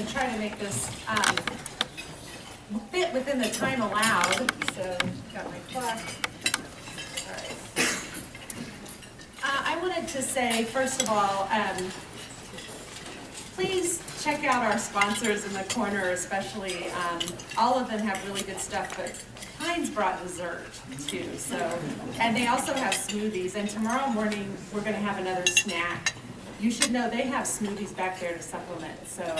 going to try to make this fit within the time allowed. So, got my clock. All right. I wanted to say, first of all, please check out our sponsors in the corner, especially. All of them have really good stuff, but Heinz brought dessert too. So, and they also have smoothies. And tomorrow morning we're going to have another snack. You should know they have smoothies back there to supplement. So,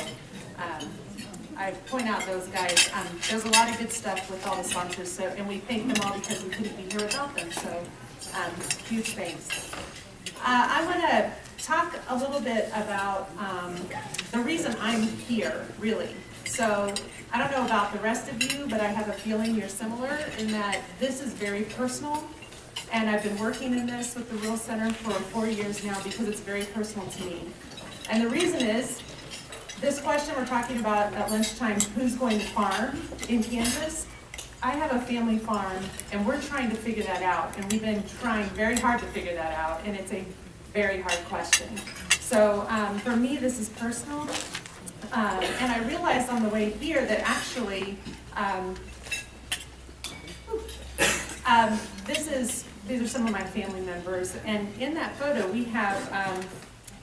I point out those guys. There's a lot of good stuff with all the sponsors. So, and we thank them all because we couldn't be here without them. So, huge thanks. I want to talk a little bit about the reason I'm here, really. So I don't know about the rest of you, but I have a feeling you're similar in that this is very personal. And I've been working in this with the Rural Center for 4 years now because it's very personal to me. And the reason is, this question we're talking about at lunchtime, who's going to farm in Kansas? I have a family farm, and we're trying to figure that out. And we've been trying very hard to figure that out, and it's a very hard question. So for me, this is personal. And I realized on the way here that actually, these are some of my family members. And in that photo, we have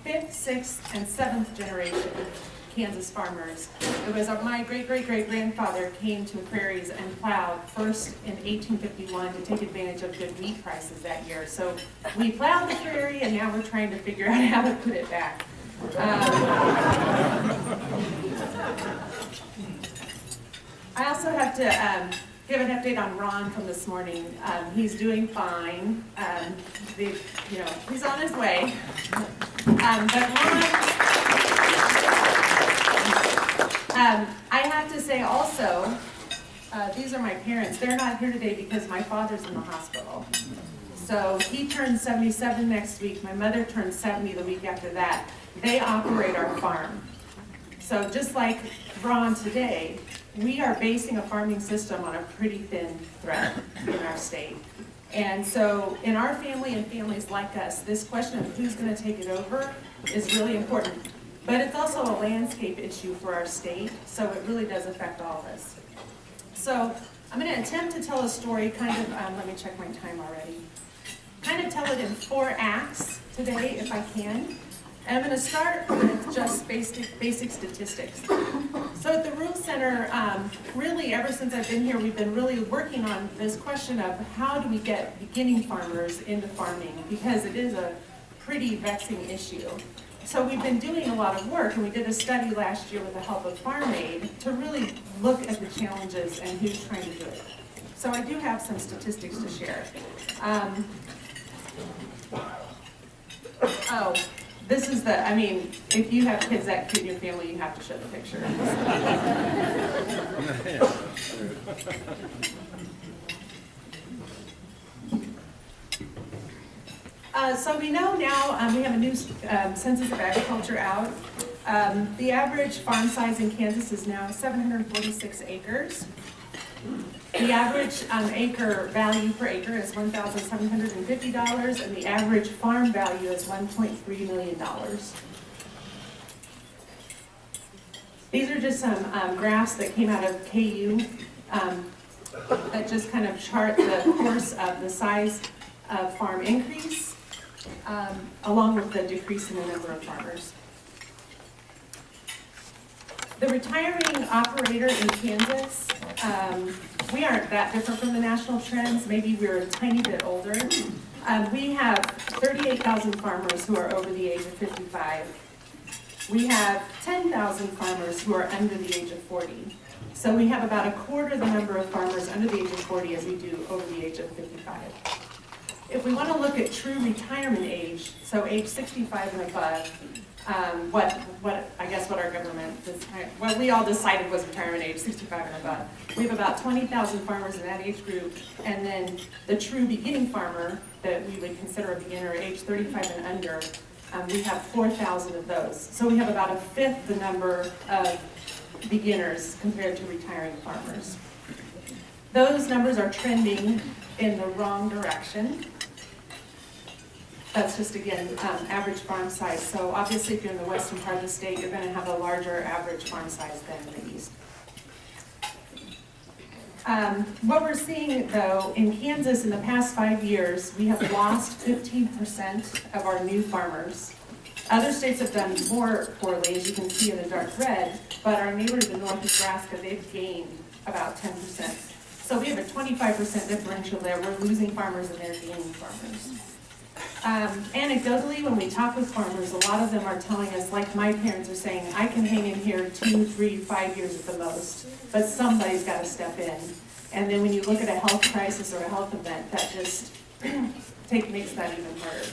5th, 6th, and 7th generation Kansas farmers. It was my great-great-great-grandfather came to the prairies and plowed first in 1851 to take advantage of good wheat prices that year. So we plowed the prairie, and now we're trying to figure out how to put it back. I also have to give an update on Ron from this morning. He's doing fine. He's on his way. But Ron, I have to say also, these are my parents. They're not here today because my father's in the hospital. So he turns 77 next week. My mother turns 70 the week after that. They operate our farm. So just like Ron today, we are basing a farming system on a pretty thin thread in our state. And so in our family and families like us, this question of who's going to take it over is really important. But it's also a landscape issue for our state, so it really does affect all of us. So I'm going to attempt to tell a story let me check my time already. Kind of tell it in 4 acts today, if I can. And I'm going to start with just basic statistics. So at the Rural Center, really ever since I've been here, we've been really working on this question of how do we get beginning farmers into farming, because it is a pretty vexing issue. So we've been doing a lot of work, and we did a study last year with the help of Farm Aid to really look at the challenges and who's trying to do it. So I do have some statistics to share. This is if you have kids that cute in your family, you have to show the picture. So we know now, we have a new Census of Agriculture out. The average farm size in Kansas is now 746 acres. The average acre value per acre is $1,750, and the average farm value is $1.3 million. These are just some graphs that came out of KU that just kind of chart the course of the size of farm increase along with the decrease in the number of farmers. The retiring operator in Kansas, we aren't that different from the national trends. Maybe we're a tiny bit older. We have 38,000 farmers who are over the age of 55. We have 10,000 farmers who are under the age of 40. So we have about a quarter the number of farmers under the age of 40 as we do over the age of 55. If we want to look at true retirement age, so age 65 and above, what our government, what we all decided was retirement age, 65 and above. We have about 20,000 farmers in that age group, and then the true beginning farmer that we would consider a beginner, age 35 and under, we have 4,000 of those. So we have about 1/5 the number of beginners compared to retiring farmers. Those numbers are trending in the wrong direction. That's just, again, average farm size. So obviously, if you're in the western part of the state, you're going to have a larger average farm size than the east. What we're seeing, though, in Kansas in the past 5 years, we have lost 15% of our new farmers. Other states have done more poorly, as you can see in the dark red, but our neighbor to the north, Nebraska, they've gained about 10%. So we have a 25% differential there. We're losing farmers and they're gaining farmers. Anecdotally, when we talk with farmers, a lot of them are telling us, like my parents are saying, I can hang in here 2, 3, 5 years at the most, but somebody's got to step in. And then when you look at a health crisis or a health event, that just makes that even harder.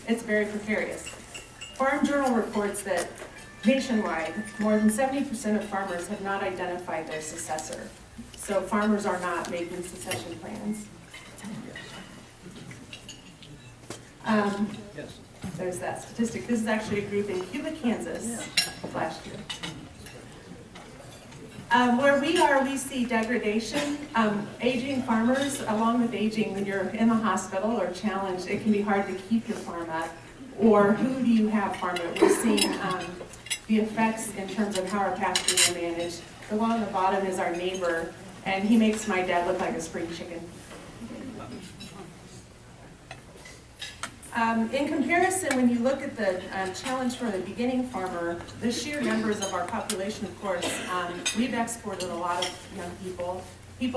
It's very precarious. Farm Journal reports that nationwide, more than 70% of farmers have not identified their successor. So farmers are not making succession plans. There's that statistic. This is actually a group in Cuba, Kansas, last year. Where we are, we see degradation. Aging farmers, along with aging, when you're in the hospital or challenged, it can be hard to keep your farm up. Or who do you have farm it? We're seeing the effects in terms of how our pastures are managed. The one on the bottom is our neighbor, and he makes my dad look like a spring chicken. In comparison, when you look at the challenge for the beginning farmer, the sheer numbers of our population, of course, we've exported a lot of young people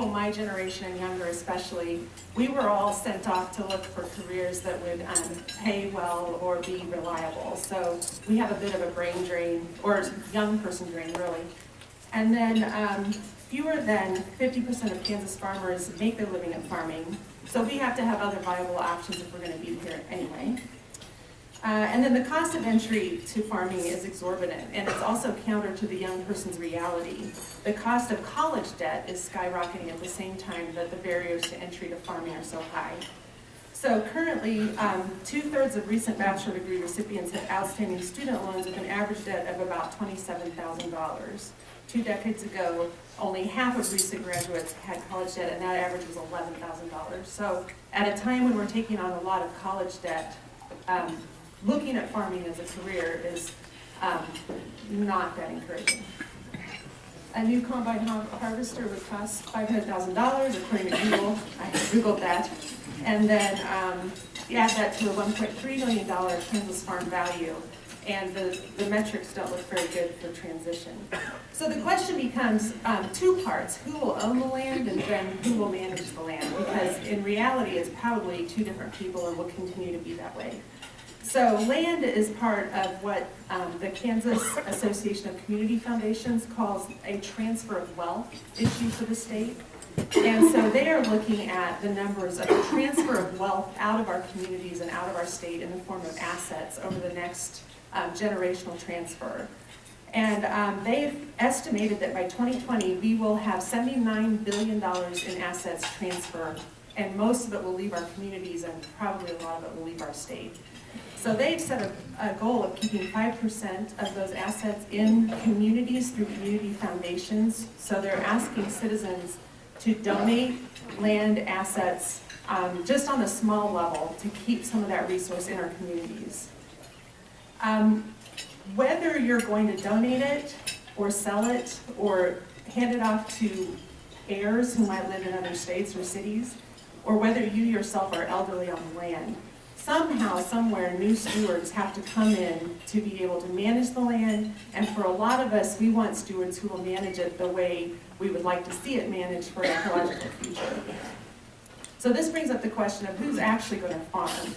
my generation and younger especially. We were all sent off to look for careers that would pay well or be reliable. So we have a bit of a brain drain, or young person drain, really. And then fewer than 50% of Kansas farmers make their living at farming. So we have to have other viable options if we're going to be here anyway. And then the cost of entry to farming is exorbitant, and it's also counter to the young person's reality. The cost of college debt is skyrocketing at the same time that the barriers to entry to farming are so high. So currently, 2/3 of recent bachelor degree recipients have outstanding student loans with an average debt of about $27,000. 2 decades ago, only half of recent graduates had college debt, and that average was $11,000. So at a time when we're taking on a lot of college debt, looking at farming as a career is not that encouraging. A new combine harvester would cost $500,000 according to Google. I Googled that. And then you add that to a $1.3 million Kansas farm value, and the metrics don't look very good for transition. So the question becomes 2 parts: who will own the land, and then who will manage the land? Because in reality, it's probably 2 different people and will continue to be that way. So land is part of what the Kansas Association of Community Foundations calls a transfer of wealth issue for the state. And so they are looking at the numbers of the transfer of wealth out of our communities and out of our state in the form of assets over the next generational transfer. And they've estimated that by 2020, we will have $79 billion in assets transfer, and most of it will leave our communities, and probably a lot of it will leave our state. So they've set a goal of keeping 5% of those assets in communities through community foundations. So they're asking citizens to donate land assets just on a small level to keep some of that resource in our communities. Whether you're going to donate it or sell it or hand it off to heirs who might live in other states or cities, or whether you yourself are elderly on the land, somehow, somewhere, new stewards have to come in to be able to manage the land. And for a lot of us, we want stewards who will manage it the way we would like to see it managed for an ecological future. So this brings up the question of who's actually going to farm.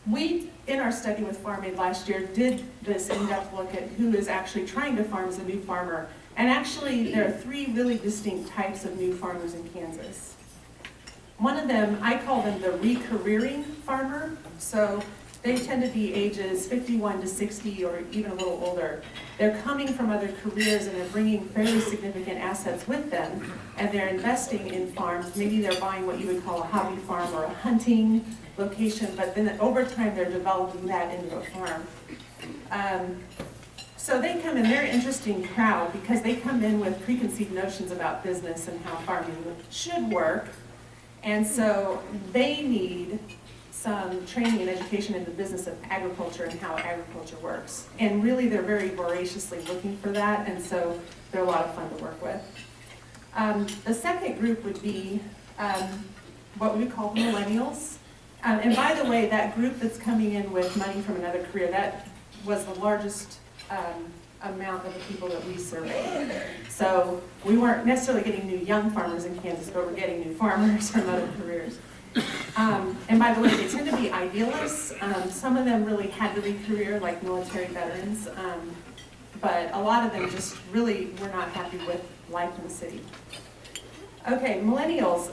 We, in our study with Farm Aid last year, did this in-depth look at who is actually trying to farm as a new farmer. And actually, there are 3 really distinct types of new farmers in Kansas. One of them, I call them the re-careering farmer. So they tend to be ages 51 to 60 or even a little older. They're coming from other careers and they're bringing fairly significant assets with them, and they're investing in farms. Maybe they're buying what you would call a hobby farm or a hunting location, but then over time they're developing that into a farm. So they come in, they're an interesting crowd because they come in with preconceived notions about business and how farming should work. And so they need some training and education in the business of agriculture and how agriculture works. And really, they're very voraciously looking for that, and so they're a lot of fun to work with. The second group would be what we call the millennials. And by the way, that group that's coming in with money from another career, that was the largest amount of the people that we surveyed. So we weren't necessarily getting new young farmers in Kansas, but we're getting new farmers from other careers. And by the way, they tend to be idealists. Some of them really had to re-career, like military veterans, but a lot of them just really were not happy with life in the city. Okay, millennials.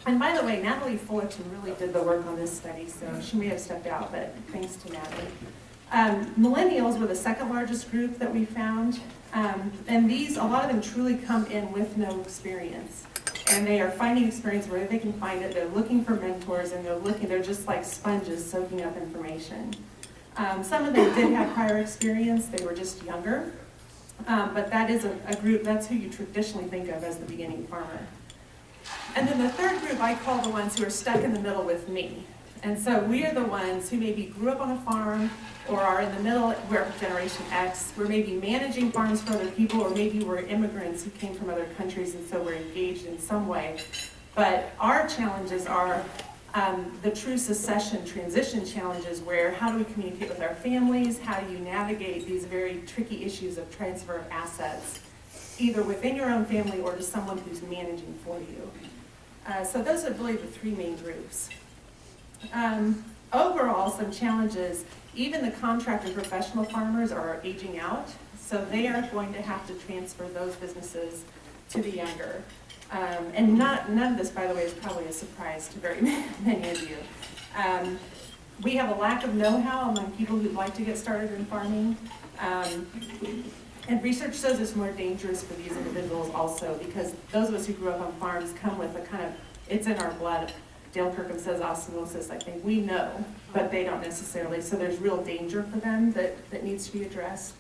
And by the way, Natalie Fullerton really did the work on this study, so she may have stepped out, but thanks to Natalie. Millennials were the second largest group that we found, and these, a lot of them truly come in with no experience. And they are finding experience where they can find it. They're looking for mentors, and they're just like sponges soaking up information. Some of them did have prior experience, they were just younger. But that is a group, that's who you traditionally think of as the beginning farmer. And then the third group I call the ones who are stuck in the middle with me. And so we are the ones who maybe grew up on a farm or are in the middle, we're Generation X, we're maybe managing farms for other people, or maybe we're immigrants who came from other countries and so we're engaged in some way. But our challenges are the true succession transition challenges, where how do we communicate with our families, how do you navigate these very tricky issues of transfer of assets, either within your own family or to someone who's managing for you. So those are really the three main groups. Overall, some challenges, even the contractor professional farmers are aging out, so they are going to have to transfer those businesses to the younger. And none of this, by the way, is probably a surprise to very many of you. We have a lack of know-how among people who'd like to get started in farming. And research shows it's more dangerous for these individuals also, because those of us who grew up on farms come with a kind of, it's in our blood. Dale Kirkham says osmosis, I think we know, but they don't necessarily, so there's real danger for them that needs to be addressed.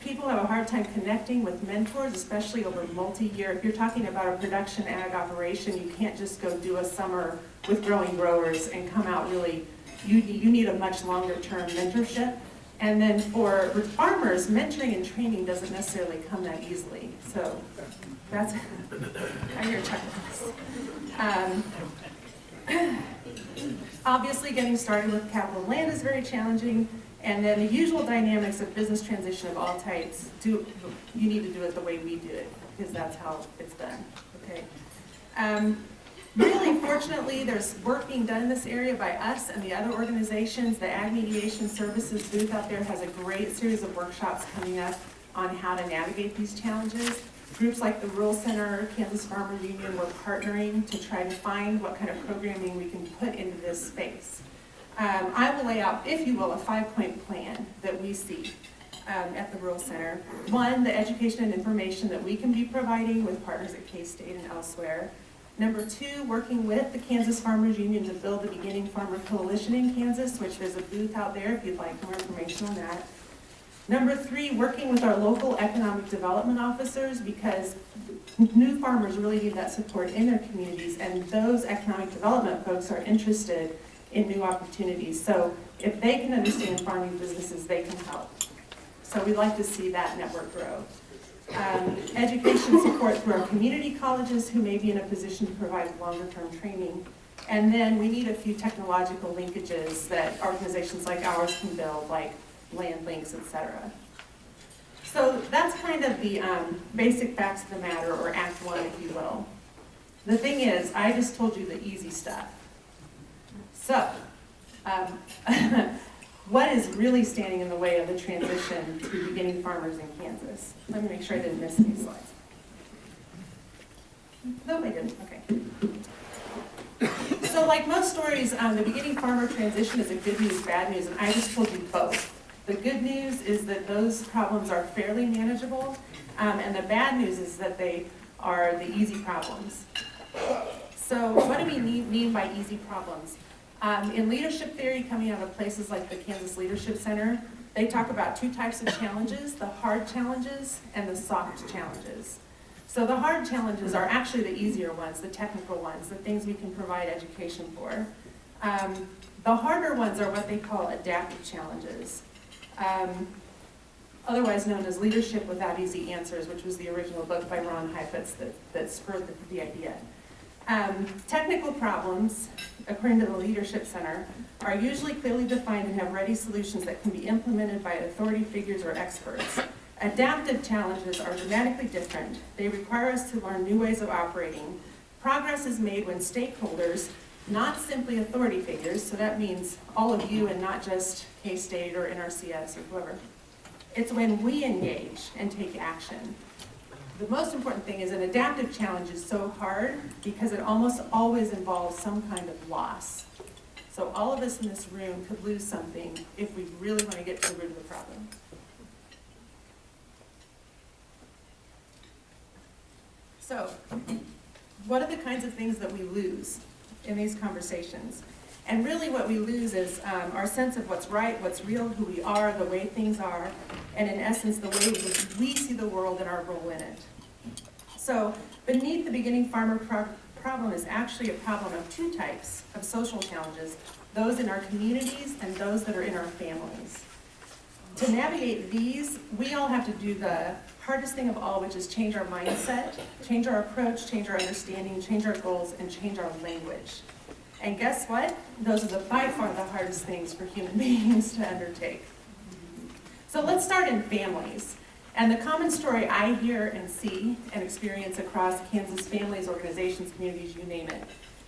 People have a hard time connecting with mentors, especially over multi-year. If you're talking about a production ag operation, you can't just go do a summer with growing growers and come out really, you need a much longer term mentorship. And then for farmers, mentoring and training doesn't necessarily come that easily. So that's how you're checking this. Obviously, getting started with capital land is very challenging. And then the usual dynamics of business transition of all types, you need to do it the way we do it, because that's how it's done, okay? Really, fortunately, there's work being done in this area by us and the other organizations. The Ag Mediation Services booth out there has a great series of workshops coming up on how to navigate these challenges. Groups like the Rural Center, Kansas Farmer Union, we're partnering to try to find what kind of programming we can put into this space. I will lay out, if you will, a 5-point plan that we see at the Rural Center. One, the education and information that we can be providing with partners at K-State and elsewhere. Number two, working with the Kansas Farmers Union to build the Beginning Farmer Coalition in Kansas, which there's a booth out there if you'd like more information on that. Number three, working with our local economic development officers, because new farmers really need that support in their communities, and those economic development folks are interested in new opportunities. So if they can understand farming businesses, they can help. So we'd like to see that network grow. Education support through our community colleges who may be in a position to provide longer-term training. And then we need a few technological linkages that organizations like ours can build, like land links, etc. So that's kind of the basic facts of the matter, or Act 1, if you will. The thing is, I just told you the easy stuff. So, what is really standing in the way of the transition to beginning farmers in Kansas? Let me make sure I didn't miss any slides. No, I didn't. Okay. So like most stories, the beginning farmer transition is a good news, bad news, and I just told you both. The good news is that those problems are fairly manageable, and the bad news is that they are the easy problems. So what do we mean by easy problems? In leadership theory, coming out of places like the Kansas Leadership Center, they talk about two types of challenges, the hard challenges and the soft challenges. So the hard challenges are actually the easier ones, the technical ones, the things we can provide education for. The harder ones are what they call adaptive challenges, otherwise known as Leadership Without Easy Answers, which was the original book by Ron Heifetz that spurred the idea. Technical problems, according to the Leadership Center, are usually clearly defined and have ready solutions that can be implemented by authority figures or experts. Adaptive challenges are dramatically different. They require us to learn new ways of operating. Progress is made when stakeholders, not simply authority figures, so that means all of you and not just K-State or NRCS or whoever. It's when we engage and take action. The most important thing is an adaptive challenge is so hard because it almost always involves some kind of loss. So all of us in this room could lose something if we really want to get to the root of the problem. So, what are the kinds of things that we lose in these conversations? And really what we lose is our sense of what's right, what's real, who we are, the way things are, and in essence, the way we see the world and our role in it. So, beneath the beginning farmer problem is actually a problem of two types of social challenges, those in our communities and those that are in our families. To navigate these, we all have to do the hardest thing of all, which is change our mindset, change our approach, change our understanding, change our goals, and change our language. And guess what? Those are by far the hardest things for human beings to undertake. So let's start in families. And the common story I hear and see and experience across Kansas families, organizations, communities, you name it,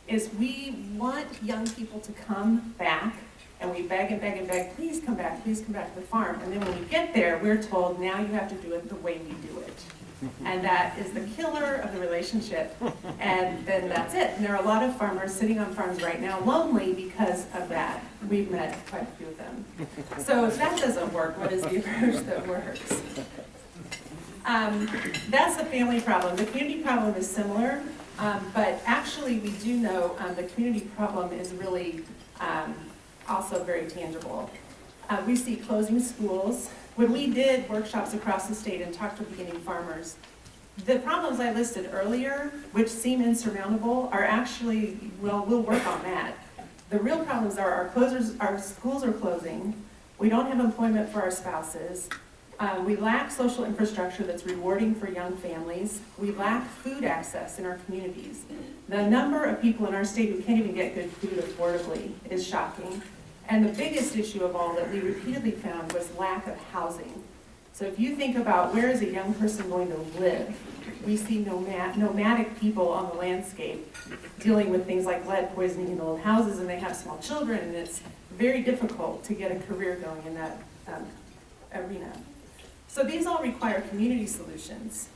is we want young people to come back, and we beg and beg and beg, please come back to the farm. And then when we get there, we're told, now you have to do it the way we do it. And that is the killer of the relationship. And then that's it. And there are a lot of farmers sitting on farms right now lonely because of that. We've met quite a few of them. So if that doesn't work, what is the approach that works? That's the family problem. The community problem is similar, but actually we do know the community problem is really also very tangible. We see closing schools. When we did workshops across the state and talked to beginning farmers, the problems I listed earlier, which seem insurmountable, are actually, well, we'll work on that. The real problems are our schools are closing, we don't have employment for our spouses, we lack social infrastructure that's rewarding for young families, we lack food access in our communities. The number of people in our state who can't even get good food affordably is shocking. And the biggest issue of all that we repeatedly found was lack of housing. So if you think about where is a young person going to live, we see nomadic people on the landscape dealing with things like lead poisoning in old houses, and they have small children, and it's very difficult to get a career going in that arena. So these all require community solutions.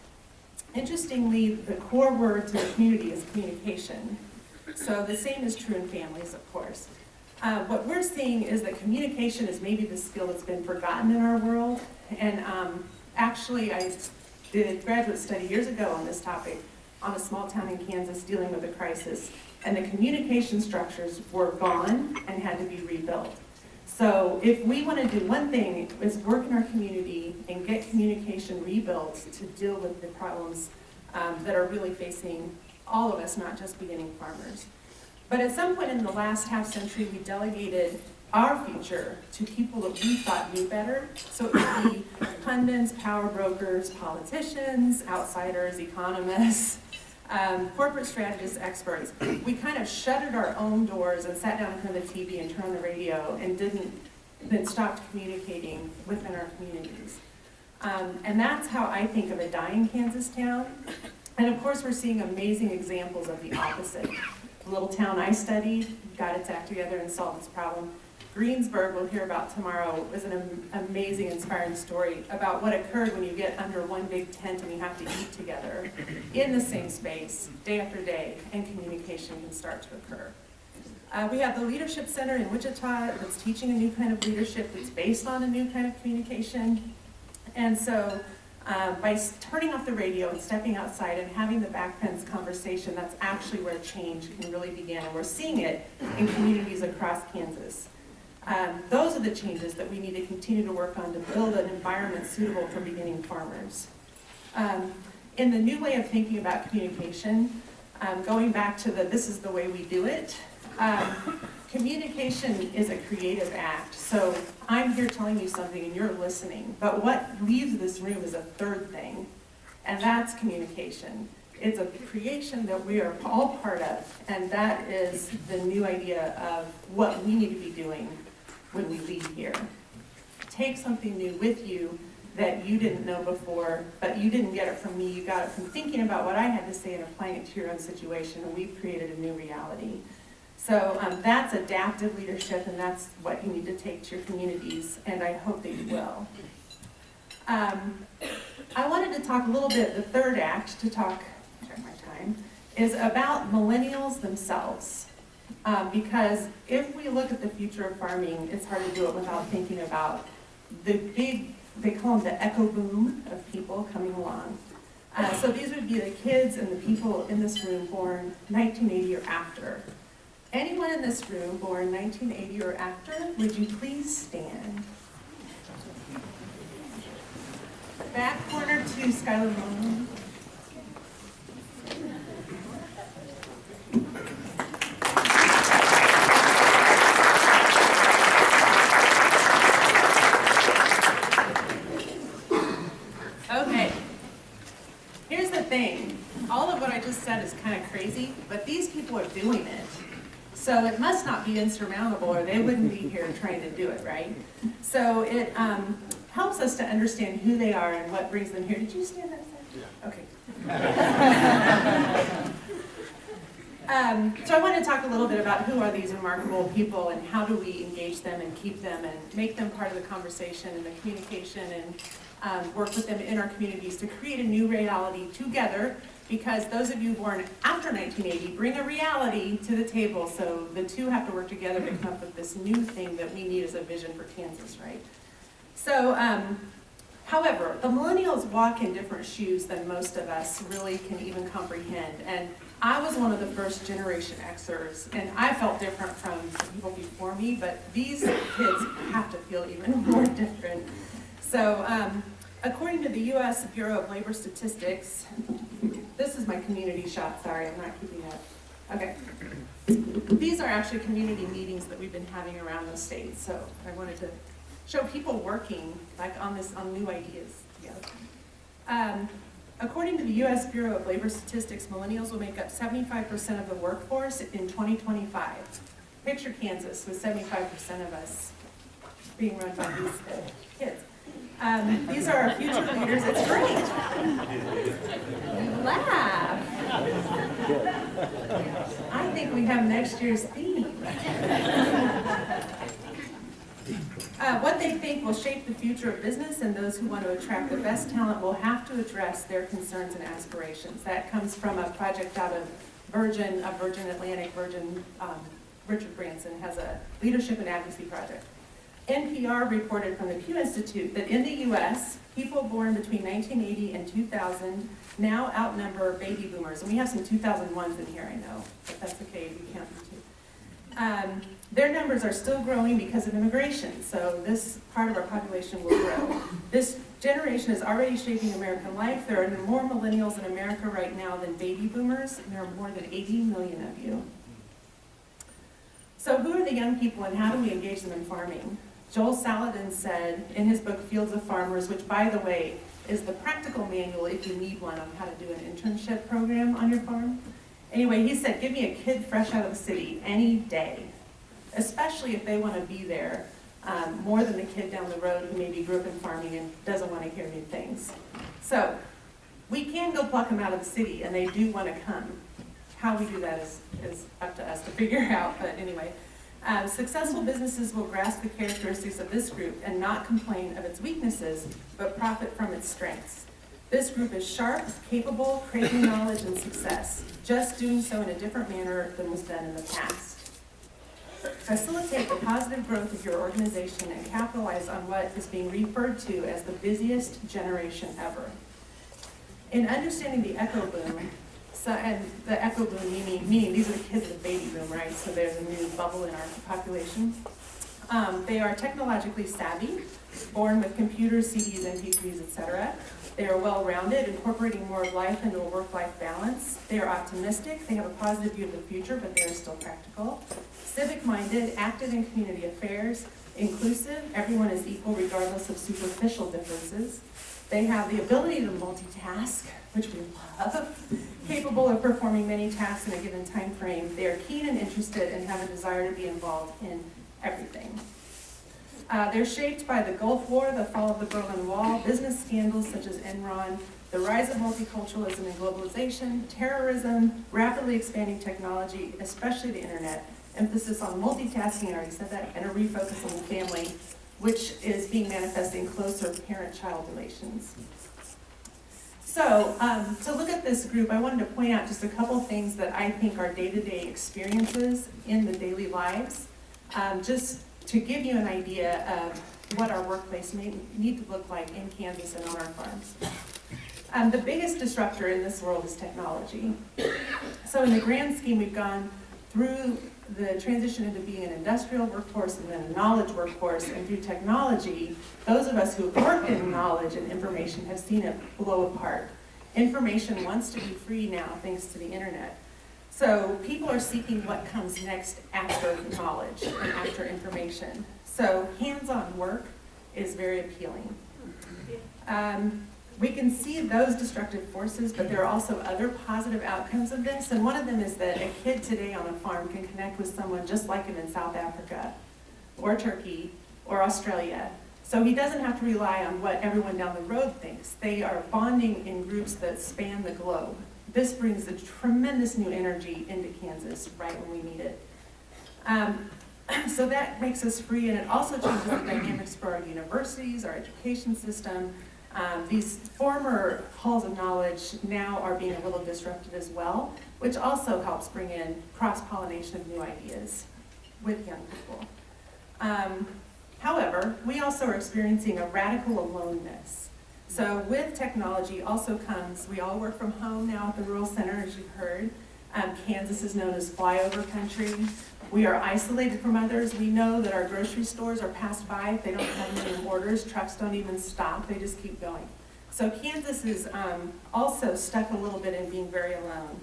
Interestingly, the core word to the community is communication. So the same is true in families, of course. What we're seeing is that communication is maybe the skill that's been forgotten in our world. And actually, I did a graduate study years ago on this topic on a small town in Kansas dealing with a crisis. And the communication structures were gone and had to be rebuilt. So if we want to do one thing, is work in our community and get communication rebuilt to deal with the problems that are really facing all of us, not just beginning farmers. But at some point in the last half century, we delegated our future to people that we thought knew better. So it would be pundits, power brokers, politicians, outsiders, economists, corporate strategists, experts. We kind of shuttered our own doors and sat down in front of the TV and turned on the radio and then stopped communicating within our communities. And that's how I think of a dying Kansas town. And of course, we're seeing amazing examples of the opposite. The little town I studied got its act together and solved this problem. Greensburg, we'll hear about tomorrow, was an amazing, inspiring story about what occurred when you get under one big tent and you have to eat together in the same space, day after day, and communication can start to occur. We have the Leadership Center in Wichita that's teaching a new kind of leadership that's based on a new kind of communication. And so by turning off the radio and stepping outside and having the back fence conversation, that's actually where change can really begin. And we're seeing it in communities across Kansas. Those are the changes that we need to continue to work on to build an environment suitable for beginning farmers. in the new way of thinking about communication, going back to this is the way we do it, communication is a creative act. So I'm here telling you something and you're listening, but what leaves this room is a third thing, and that's communication. It's a creation that we are all part of, and that is the new idea of what we need to be doing when we leave here. Take something new with you that you didn't know before, but you didn't get it from me. You got it from thinking about what I had to say and applying it to your own situation, and we've created a new reality. So that's adaptive leadership, and that's what you need to take to your communities, and I hope that you will. I wanted to talk a little bit, the third act, to talk, check my time, is about millennials themselves. Because if we look at the future of farming, it's hard to do it without thinking about the big, they call them the echo boom of people coming along. So these would be the kids and the people in this room born 1980 or after. Anyone in this room born 1980 or after, would you please stand? Back corner to Skylar Moon. Okay, here's the thing. All of what I just said is kind of crazy, but these people are doing it. So it must not be insurmountable, or they wouldn't be here trying to do it, right? So it helps us to understand who they are and what brings them here. Did you stand that side? Yeah. Okay. So I want to talk a little bit about who are these remarkable people and how do we engage them and keep them and make them part of the conversation and the communication and work with them in our communities to create a new reality together, because those of you born after 1980 bring a reality to the table, so the two have to work together to come up with this new thing that we need as a vision for Kansas, right? So, however, the millennials walk in different shoes than most of us really can even comprehend, and I was one of the first generation Xers, and I felt different from the people before me, but these kids have to feel even more different. So, according to the U.S. Bureau of Labor Statistics, this is my community shot, sorry, I'm not keeping up. Okay. These are actually community meetings that we've been having around the state, so I wanted to show people working like on new ideas together. According to the U.S. Bureau of Labor Statistics, millennials will make up 75% of the workforce in 2025. Picture Kansas with 75% of us being run by these kids. These are our future leaders. It's great. Laugh. I think we have next year's theme. What they think will shape the future of business, and those who want to attract the best talent will have to address their concerns and aspirations. That comes from a project out of Virgin Atlantic. Richard Branson has a leadership and advocacy project. NPR reported from the Pew Institute that in the U.S., people born between 1980 and 2000 now outnumber baby boomers. And we have some 2001s in here, I know, but that's okay, we count them too. Their numbers are still growing because of immigration, so this part of our population will grow. This generation is already shaping American life. There are more millennials in America right now than baby boomers, and there are more than 80 million of you. So who are the young people and how do we engage them in farming? Joel Salatin said in his book, Fields of Farmers, which by the way, is the practical manual if you need one on how to do an internship program on your farm. Anyway, he said, give me a kid fresh out of the city any day, especially if they want to be there more than the kid down the road who maybe grew up in farming and doesn't want to hear new things. So we can go pluck them out of the city, and they do want to come. How we do that is up to us to figure out, but anyway. Successful businesses will grasp the characteristics of this group and not complain of its weaknesses, but profit from its strengths. This group is sharp, capable, craving knowledge and success, just doing so in a different manner than was done in the past. Facilitate the positive growth of your organization and capitalize on what is being referred to as the busiest generation ever. In understanding the echo boom, and the echo boom meaning these are the kids of the baby boom, right? So there's a new bubble in our population. They are technologically savvy, born with computers, CDs, MP3s, etc. They are well-rounded, incorporating more of life into a work-life balance. They are optimistic. They have a positive view of the future, but they are still practical. Civic-minded, active in community affairs, inclusive. Everyone is equal regardless of superficial differences. They have the ability to multitask, which we love. Capable of performing many tasks in a given time frame. They are keen and interested and have a desire to be involved in everything. They're shaped by the Gulf War, the fall of the Berlin Wall, business scandals such as Enron, the rise of multiculturalism and globalization, terrorism, rapidly expanding technology, especially the internet, emphasis on multitasking, I already said that, and a refocus on the family, which is being manifested in closer parent-child relations. So, to look at this group, I wanted to point out just a couple things that I think are day-to-day experiences in the daily lives, just to give you an idea of what our workplace may need to look like in Kansas and on our farms. The biggest disruptor in this world is technology. So in the grand scheme, we've gone through the transition into being an industrial workforce and then a knowledge workforce, and through technology, those of us who have worked in knowledge and information have seen it blow apart. Information wants to be free now thanks to the internet. So people are seeking what comes next after knowledge and after information. So hands-on work is very appealing. We can see those destructive forces, but there are also other positive outcomes of this. And one of them is that a kid today on a farm can connect with someone just like him in South Africa or Turkey or Australia. So he doesn't have to rely on what everyone down the road thinks. They are bonding in groups that span the globe. This brings a tremendous new energy into Kansas right when we need it. So that makes us free, and it also changes the dynamics for our universities, our education system. These former halls of knowledge now are being a little disrupted as well, which also helps bring in cross-pollination of new ideas with young people. However, we also are experiencing a radical aloneness. So with technology also comes, we all work from home now at the Rural Center, as you've heard. Kansas is known as flyover country. We are isolated from others. We know that our grocery stores are passed by. If they don't have any orders, trucks don't even stop. They just keep going. So Kansas is also stuck a little bit in being very alone.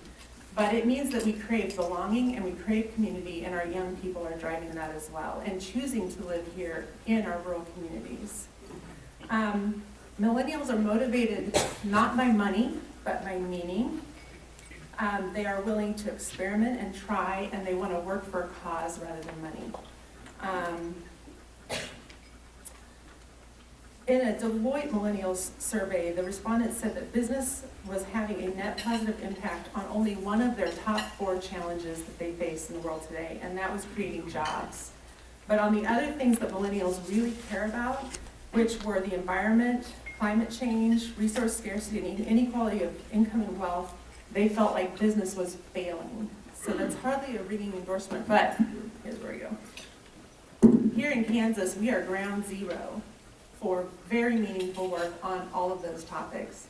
But it means that we crave belonging and we crave community, and our young people are driving that as well and choosing to live here in our rural communities. Millennials are motivated not by money, but by meaning. They are willing to experiment and try, and they want to work for a cause rather than money. In a Deloitte Millennials survey, the respondents said that business was having a net positive impact on only one of their top 4 challenges that they face in the world today, and that was creating jobs. But on the other things that millennials really care about, which were the environment, climate change, resource scarcity, and inequality of income and wealth, they felt like business was failing. So that's hardly a ringing endorsement, but here's where we go. Here in Kansas, we are ground zero for very meaningful work on all of those topics.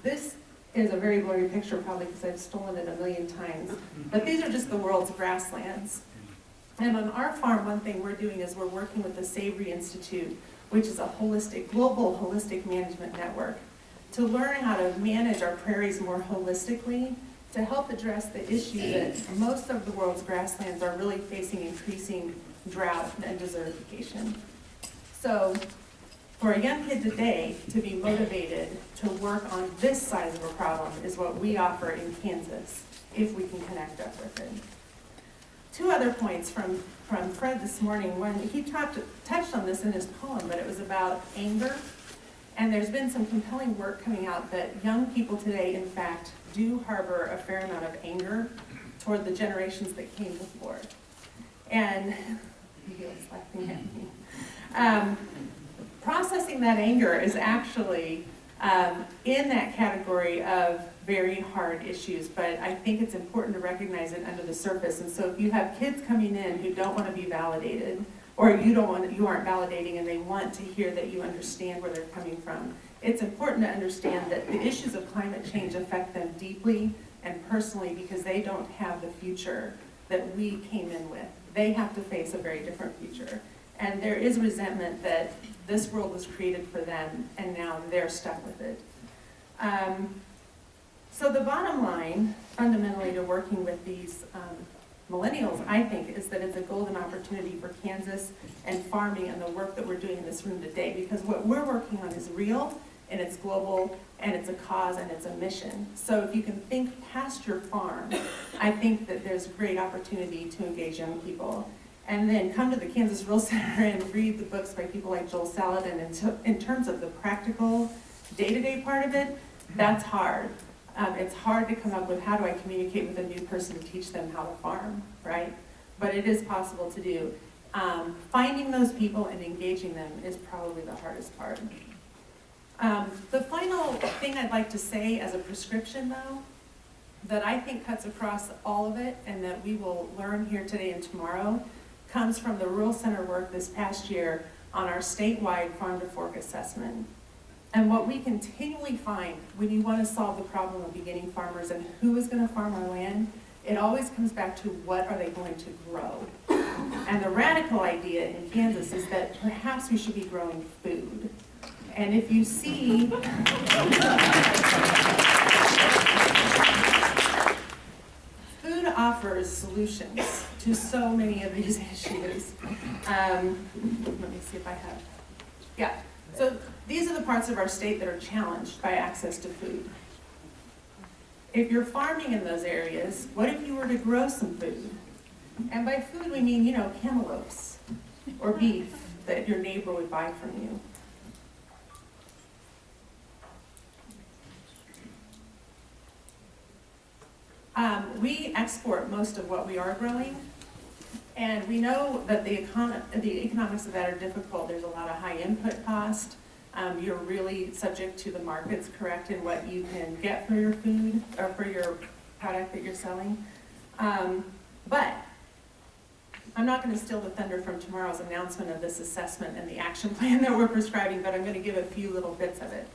This is a very blurry picture probably because I've stolen it a million times, but these are just the world's grasslands. And on our farm, one thing we're doing is we're working with the Savory Institute, which is a global holistic management network, to learn how to manage our prairies more holistically, to help address the issue that most of the world's grasslands are really facing increasing drought and desertification. So for a young kid today to be motivated to work on this side of a problem is what we offer in Kansas, if we can connect up with it. 2 other points from Fred this morning. When he touched on this in his poem, but it was about anger. And there's been some compelling work coming out that young people today, in fact, do harbor a fair amount of anger toward the generations that came before. And he was laughing at me. Processing that anger is actually in that category of very hard issues, but I think it's important to recognize it under the surface. And so if you have kids coming in who don't want to be validated, or you aren't validating and they want to hear that you understand where they're coming from, it's important to understand that the issues of climate change affect them deeply and personally because they don't have the future that we came in with. They have to face a very different future. And there is resentment that this world was created for them and now they're stuck with it. So the bottom line, fundamentally, to working with these millennials, I think, is that it's a golden opportunity for Kansas and farming and the work that we're doing in this room today, because what we're working on is real and it's global and it's a cause and it's a mission. So if you can think past your farm, I think that there's great opportunity to engage young people. And then come to the Kansas Rural Center and read the books by people like Joel Salatin. And in terms of the practical day-to-day part of it, that's hard. It's hard to come up with how do I communicate with a new person to teach them how to farm, right? But it is possible to do. Finding those people and engaging them is probably the hardest part. The final thing I'd like to say as a prescription, though, that I think cuts across all of it and that we will learn here today and tomorrow, comes from the Rural Center work this past year on our statewide farm-to-fork assessment. And what we continually find when you want to solve the problem of beginning farmers and who is going to farm our land, it always comes back to what are they going to grow. And the radical idea in Kansas is that perhaps we should be growing food. And if you see, food offers solutions to so many of these issues. Let me see if I have, yeah. So these are the parts of our state that are challenged by access to food. If you're farming in those areas, what if you were to grow some food? And by food we mean, cantaloupes or beef that your neighbor would buy from you. We export most of what we are growing, and we know that the economics of that are difficult. There's a lot of high input cost. You're really subject to the markets, correct, in what you can get for your food or for your product that you're selling. But I'm not going to steal the thunder from tomorrow's announcement of this assessment and the action plan that we're prescribing, but I'm going to give a few little bits of it.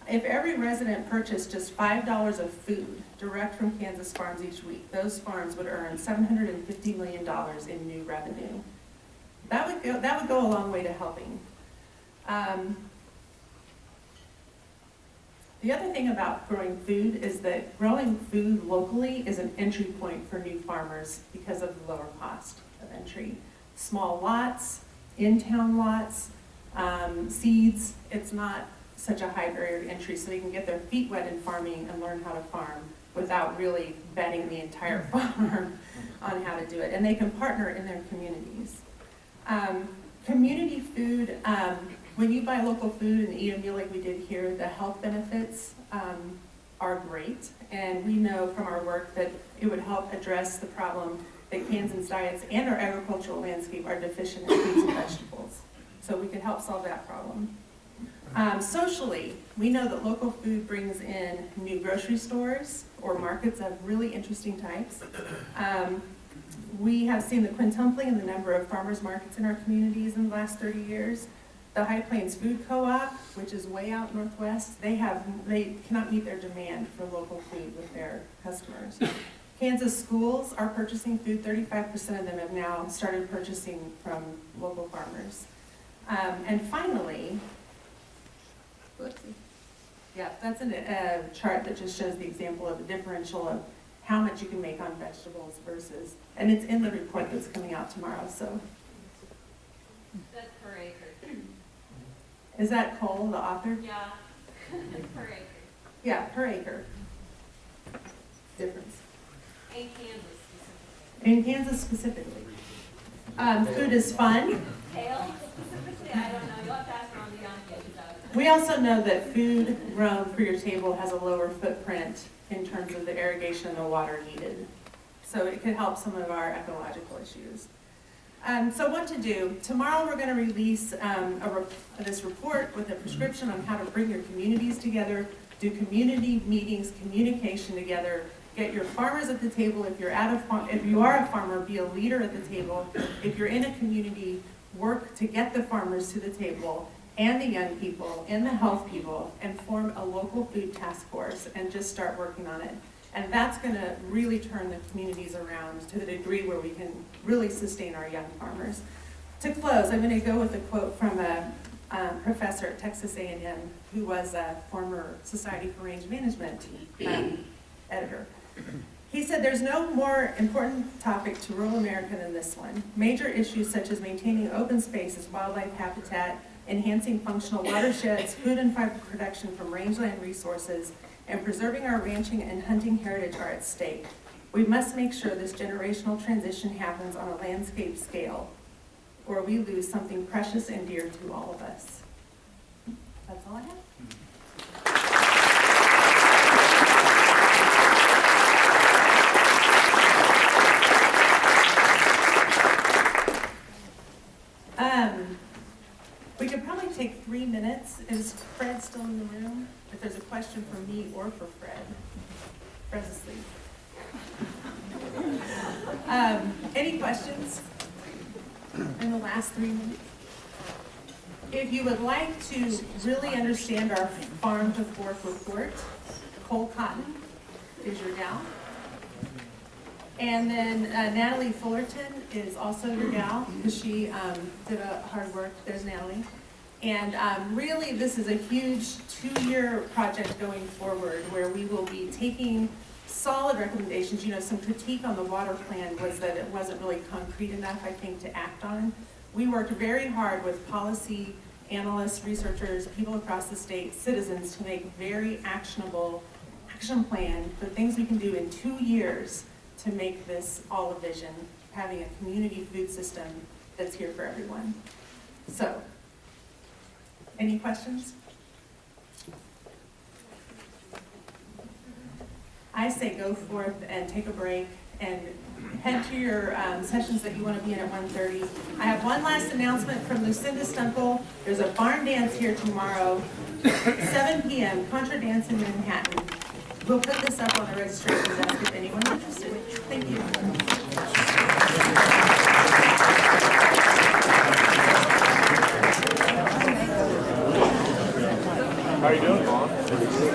If every resident purchased just $5 of food direct from Kansas farms each week, those farms would earn $750 million in new revenue. That would go a long way to helping. The other thing about growing food is that growing food locally is an entry point for new farmers because of the lower cost of entry. Small lots, in-town lots, seeds, it's not such a high barrier to entry, so they can get their feet wet in farming and learn how to farm without really betting the entire farm on how to do it. And they can partner in their communities. Community food, when you buy local food and eat a meal like we did here, the health benefits are great. And we know from our work that it would help address the problem that Kansans diets and our agricultural landscape are deficient in fruits and vegetables. So we could help solve that problem. Socially, we know that local food brings in new grocery stores or markets of really interesting types. We have seen the quintupling in the number of farmers markets in our communities in the last 30 years. The High Plains Food Co-op, which is way out northwest, they cannot meet their demand for local food with their customers. Kansas schools are purchasing food. 35% of them have now started purchasing from local farmers. And finally, whoopsie. Yeah, that's a chart that just shows the example of the differential of how much you can make on vegetables versus, and it's in the report that's coming out tomorrow, so. That's per acre. Is that Cole, the author? Yeah, per acre. Yeah, per acre. Difference. In Kansas specifically. In Kansas specifically. Food is fun. Kale specifically, I don't know. You'll have to ask around the young kids. We also know that food grown for your table has a lower footprint in terms of the irrigation and the water needed. So it could help some of our ecological issues. So what to do? Tomorrow we're going to release this report with a prescription on how to bring your communities together, do community meetings, communication together, get your farmers at the table. If you are a farmer, be a leader at the table. If you're in a community, work to get the farmers to the table and the young people and the health people and form a local food task force and just start working on it. And that's going to really turn the communities around to the degree where we can really sustain our young farmers. To close, I'm going to go with a quote from a professor at Texas A&M who was a former Society for Range Management editor. He said, "There's no more important topic to rural America than this one. Major issues such as maintaining open spaces, wildlife habitat, enhancing functional watersheds, food and fiber production from rangeland resources, and preserving our ranching and hunting heritage are at stake. We must make sure this generational transition happens on a landscape scale, or we lose something precious and dear to all of us." That's all I have. We could probably take 3 minutes. Is Fred still in the room? If there's a question for me or for Fred. Fred's asleep. Any questions in the last 3 minutes? If you would like to really understand our farm to fork report, Cole Cotton is your gal. And then Natalie Fullerton is also your gal, because she did a hard work. There's Natalie. And really, this is a huge 2-year project going forward where we will be taking solid recommendations. You know, some critique on the water plan was that it wasn't really concrete enough, I think, to act on. We worked very hard with policy analysts, researchers, people across the state, citizens, to make very actionable action plan for things we can do in 2 years to make this all a vision, having a community food system that's here for everyone. So, any questions? I say go forth and take a break and head to your sessions that you want to be in at 1:30. I have one last announcement from Lucinda Stunkel. There's a barn dance here tomorrow, 7 p.m., Contra Dance in Manhattan. We'll put this up on the registration desk if anyone's interested. Thank you. How are you doing, Vaughn?